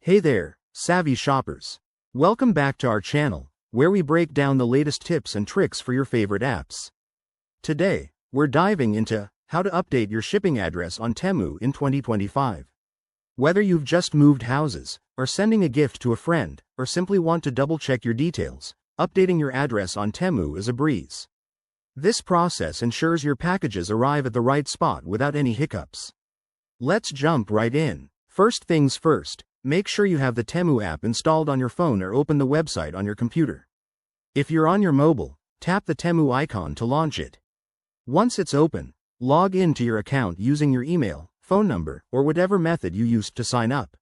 Hey there, savvy shoppers. Welcome back to our channel, where we break down the latest tips and tricks for your favorite apps. Today, we're diving into how to update your shipping address on Temu in 2025. Whether you've just moved houses, or sending a gift to a friend, or simply want to double-check your details, updating your address on Temu is a breeze. This process ensures your packages arrive at the right spot without any hiccups. Let's jump right in. First things first, make sure you have the Temu app installed on your phone or open the website on your computer. If you're on your mobile, tap the Temu icon to launch it. Once it's open, log in to your account using your email, phone number, or whatever method you used to sign up.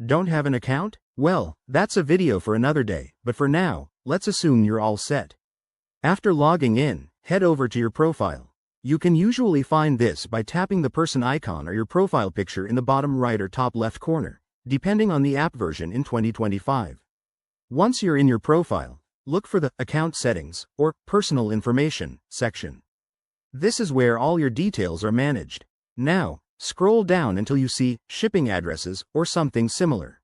Don't have an account? Well, that's a video for another day, but for now, let's assume you're all set. After logging in, head over to your profile. You can usually find this by tapping the person icon or your profile picture in the bottom right or top left corner, depending on the app version in 2025. Once you're in your profile, look for the Account Settings or Personal Information section. This is where all your details are managed. Now, scroll down until you see Shipping Addresses or something similar.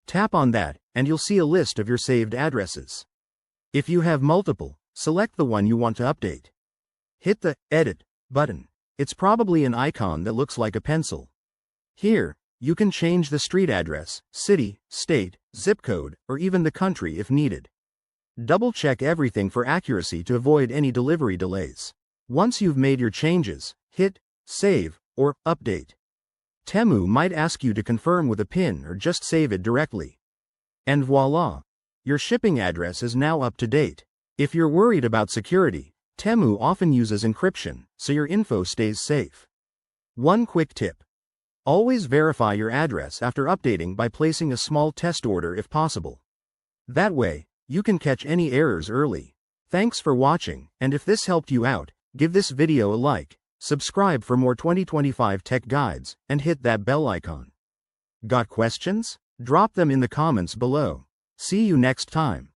Tap on that, and you'll see a list of your saved addresses. If you have multiple, select the one you want to update. Hit the Edit button. It's probably an icon that looks like a pencil. Here, you can change the street address, city, state, zip code, or even the country if needed. Double-check everything for accuracy to avoid any delivery delays. Once you've made your changes, hit Save or Update. Temu might ask you to confirm with a PIN or just save it directly. And voila! Your shipping address is now up to date. If you're worried about security, Temu often uses encryption, so your info stays safe. One quick tip. Always verify your address after updating by placing a small test order if possible. That way, you can catch any errors early. Thanks for watching, and if this helped you out, give this video a like, subscribe for more 2025 tech guides, and hit that bell icon. Got questions? Drop them in the comments below. See you next time.